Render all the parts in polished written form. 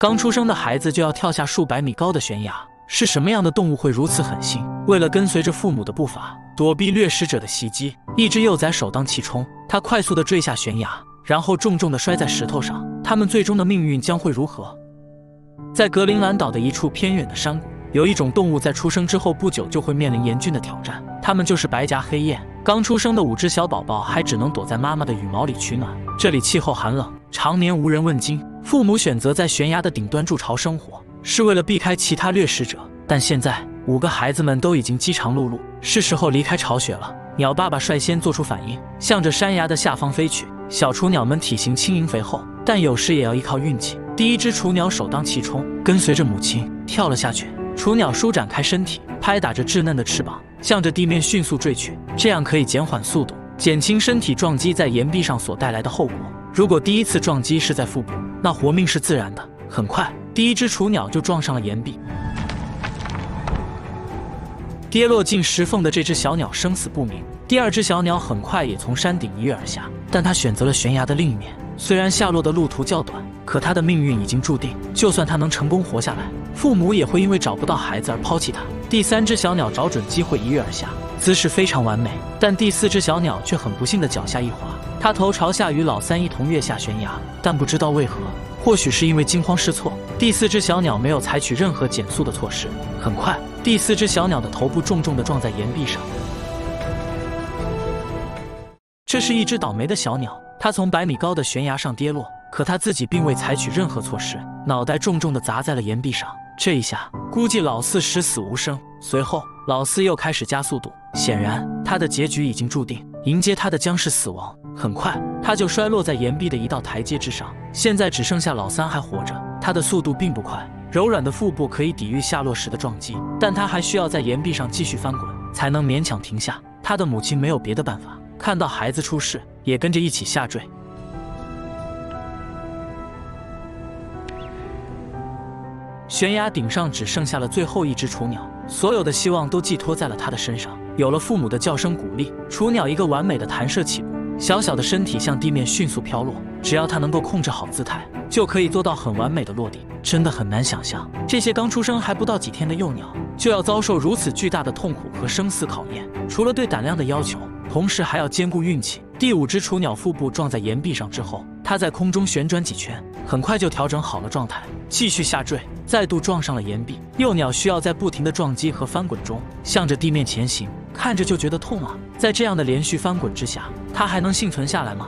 刚出生的孩子就要跳下数百米高的悬崖，是什么样的动物会如此狠心？为了跟随着父母的步伐，躲避掠食者的袭击，一只幼崽首当其冲，它快速地坠下悬崖，然后重重地摔在石头上。它们最终的命运将会如何？在格陵兰岛的一处偏远的山谷，有一种动物在出生之后不久就会面临严峻的挑战，它们就是白颊黑雁。刚出生的5只小宝宝还只能躲在妈妈的羽毛里取暖，这里气候寒冷，常年无人问津。父母选择在悬崖的顶端筑巢生活，是为了避开其他掠食者。但现在5个孩子们都已经饥肠辘辘，是时候离开巢穴了。鸟爸爸率先做出反应，向着山崖的下方飞去。小雏鸟们体型轻盈肥厚，但有时也要依靠运气。第一只雏鸟首当其冲，跟随着母亲跳了下去。雏鸟舒展开身体，拍打着稚嫩的翅膀，向着地面迅速坠去，这样可以减缓速度，减轻身体撞击在岩壁上所带来的后果。如果第一次撞击是在腹部，那活命是自然的。很快，第一只雏鸟就撞上了岩壁。跌落进石缝的这只小鸟生死不明，第2只小鸟很快也从山顶一跃而下，但它选择了悬崖的另一面。虽然下落的路途较短，可它的命运已经注定。就算它能成功活下来，父母也会因为找不到孩子而抛弃它。第3只小鸟找准机会一跃而下，姿势非常完美，但第4只小鸟却很不幸的脚下一滑，它头朝下与老三一同跃下悬崖，但不知道为何，或许是因为惊慌失措，第4只小鸟没有采取任何减速的措施。很快，第4只小鸟的头部重重地撞在岩壁上。这是一只倒霉的小鸟，它从100米高的悬崖上跌落，可它自己并未采取任何措施，脑袋重重地砸在了岩壁上。这一下，估计老四十死无生。随后，老四又开始加速度，显然他的结局已经注定，迎接他的将是死亡。很快，他就摔落在岩壁的一道台阶之上。现在只剩下老三还活着，他的速度并不快，柔软的腹部可以抵御下落时的撞击，但他还需要在岩壁上继续翻滚，才能勉强停下。他的母亲没有别的办法，看到孩子出事，也跟着一起下坠。悬崖顶上只剩下了最后一只雏鸟，所有的希望都寄托在了它的身上。有了父母的叫声鼓励，雏鸟一个完美的弹射起步，小小的身体向地面迅速飘落。只要它能够控制好姿态，就可以做到很完美的落地。真的很难想象，这些刚出生还不到几天的幼鸟，就要遭受如此巨大的痛苦和生死考验。除了对胆量的要求，同时还要兼顾运气。第5只雏鸟腹部撞在岩壁上之后，它在空中旋转几圈，很快就调整好了状态，继续下坠，再度撞上了岩壁。幼鸟需要在不停的撞击和翻滚中向着地面前行，看着就觉得痛啊！在这样的连续翻滚之下，它还能幸存下来吗？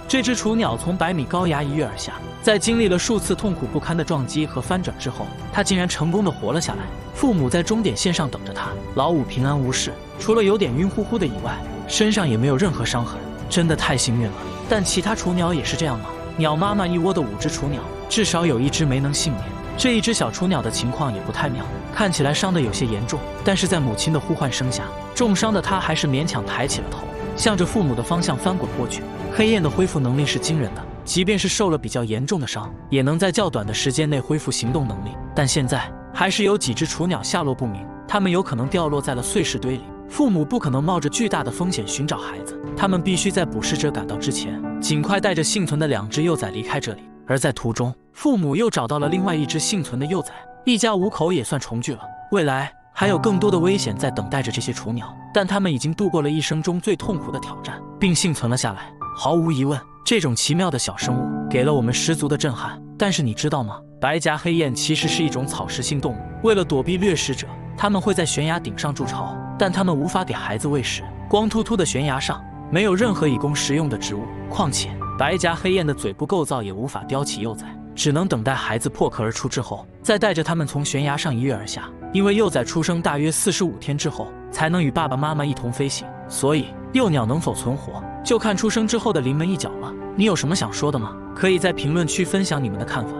这只雏鸟从100米高崖一跃而下，在经历了数次痛苦不堪的撞击和翻转之后，它竟然成功的活了下来。父母在终点线上等着它，老五平安无事，除了有点晕乎乎的以外，身上也没有任何伤痕，真的太幸运了。但其他雏鸟也是这样吗？鸟妈妈一窝的5只雏鸟，至少有1只没能幸免。这一只小雏鸟的情况也不太妙，看起来伤得有些严重，但是在母亲的呼唤声下，重伤的它还是勉强抬起了头，向着父母的方向翻滚过去。黑雁的恢复能力是惊人的，即便是受了比较严重的伤，也能在较短的时间内恢复行动能力。但现在还是有几只雏鸟下落不明，它们有可能掉落在了碎石堆里。父母不可能冒着巨大的风险寻找孩子，他们必须在捕食者赶到之前，尽快带着幸存的2只幼崽离开这里。而在途中，父母又找到了另外1只幸存的幼崽，一家5口也算重聚了。未来还有更多的危险在等待着这些雏鸟，但他们已经度过了一生中最痛苦的挑战，并幸存了下来。毫无疑问，这种奇妙的小生物给了我们十足的震撼。但是你知道吗？白颊黑雁其实是一种草食性动物，为了躲避掠食者，它们会在悬崖顶上筑巢，但它们无法给孩子喂食。光秃秃的悬崖上没有任何以供食用的植物，况且白颊黑雁的嘴部构造也无法叼起幼崽，只能等待孩子破壳而出之后，再带着它们从悬崖上一跃而下。因为幼崽出生大约45天之后，才能与爸爸妈妈一同飞行，所以幼鸟能否存活，就看出生之后的临门一脚了。你有什么想说的吗？可以在评论区分享你们的看法。